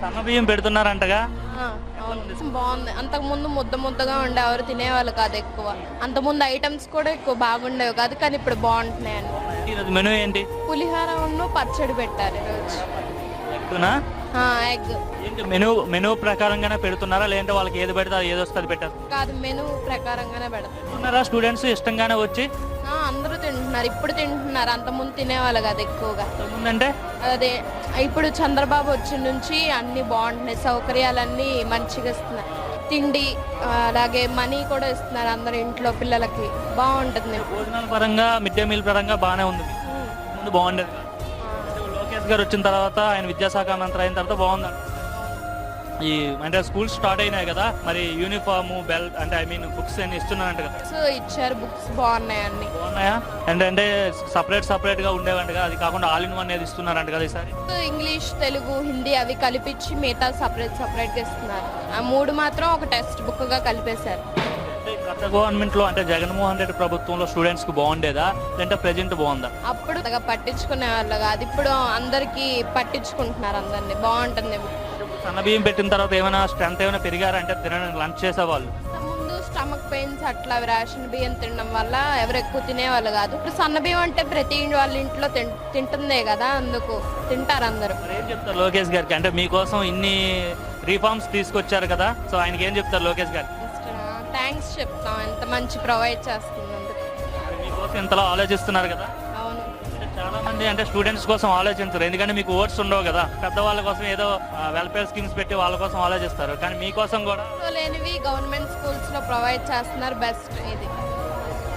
సన్న బియ్యం పెడుతున్నారంటగా. అవును బాగుంది. అంతకు ముందు ముద్దగా ఉండే ఎవరు తినేవాళ్ళు కాదు ఎక్కువ. అంతకుముందు ఐటమ్స్ కూడా ఎక్కువ బాగుండేవి కాదు, కానీ ఇప్పుడు బాగుంటున్నాయి అన్ని. ఈరోజు మెనూ ఏంటి? పులిహార పచ్చడి పెట్టారు ఈరోజు. ఎగ్గునా? ఎగ్ ఏంటి మెనూ ప్రకారంగానే పెడుతున్నారా, లేదంటే వాళ్ళకి ఏది పెడితే ఏది వస్తుంది పెట్టారు? కాదు, మెనూ ప్రకారంగానే పెడతారు. తింటున్నారా స్టూడెంట్స్ ఇష్టంగానే వచ్చి? అందరూ తింటున్నారు, ఇప్పుడు తింటున్నారు. అంతకుముందు తినేవాళ్ళు కాదు ఎక్కువగా. ముందంటే అదే ఇప్పుడు చంద్రబాబు వచ్చిన నుంచి అన్ని బాగుంటున్నాయి, సౌకర్యాలన్నీ మంచిగా ఇస్తున్నారు. తిండి అలాగే మనీ కూడా ఇస్తున్నారు అందరు ఇంట్లో పిల్లలకి. బాగుంటుంది. భోజనాల పరంగా మిడ్ డే మీల్ పరంగా బాగానే ఉంది. ముందు బాగుండేది కాదు. లోకేష్ గారు వచ్చిన తర్వాత, ఆయన విద్యాశాఖ మంత్రి అయిన తర్వాత బాగుంది. ఈ అంటే స్కూల్ స్టార్ట్ అయినాయి కదా, మరి యూనిఫామ్ బెల్ట్ అంటే బుక్స్ అన్ని ఇస్తున్నారంట కదా. ఇచ్చారు, బుక్స్ బాగున్నాయి అన్ని. బాగున్నాయా? అంటే సపరేట్ గా ఉండేవంట కదా, అది కాకుండా ఆల్ ఇన్ వన్ అనేది ఇస్తున్నారంట కదా ఈసారి. ఇంగ్లీష్, తెలుగు, హిందీ అవి కలిపించి మిగతా సపరేట్ గా ఇస్తున్నారు. ఆ మూడు మాత్రం ఒక టెక్స్ట్ బుక్ గా కలిపేశారు. గత గవర్నమెంట్ లో అంటే జగన్మోహన్ రెడ్డి ప్రభుత్వంలో స్టూడెంట్స్ కి బాగుండేదా, లేదంటే ప్రెజెంట్ బాగుందా? అప్పుడు పట్టించుకునే వాళ్ళు కాదు, ఇప్పుడు అందరికి పట్టించుకుంటున్నారు అందరినీ. బాగుంటుంది. సన్న బియ్యం పెట్టిన తర్వాత ఏమైనా స్ట్రెంత్ ఏమైనా పెరిగారంటే తినడానికి లంచ్ చేసేవాళ్ళు? ముందు స్టమక్ పెయిన్స్ అట్లా రేషన్ బియ్యం తినడం వల్ల ఎవరు ఎక్కువ తినేవాళ్ళు కాదు. ఇప్పుడు సన్న బియ్యం అంటే ప్రతి వాళ్ళ ఇంట్లో తింటుందే కదా, అందుకు తింటారు అందరూ. ఏం చెప్తారు లోకేష్ గారికి? అంటే మీకోసం ఇన్ని రిఫార్మ్స్ తీసుకొచ్చారు కదా, సో ఆయనకి ఏం చెప్తారు లోకేష్ గారికి? థ్యాంక్స్ చెప్తాం, ఎంత మంచి ప్రొవైడ్ చేస్తున్నందుకు. మీకోసం ఇంతలా ఆలోచిస్తున్నారు కదా. అవును. చాలా మంది అంటే స్టూడెంట్స్ కోసం ఆలోచించరు, ఎందుకంటే మీకు ఓట్స్ ఉండవు కదా. పెద్దవాళ్ళ కోసం ఏదో వెల్ఫేర్ స్కీమ్స్ పెట్టి వాళ్ళ కోసం ఆలోచిస్తారు, కానీ మీకోసం కూడా లేనివి గవర్నమెంట్ స్కూల్స్ లో ప్రొవైడ్ చేస్తున్నారు. బెస్ట్ ఇది.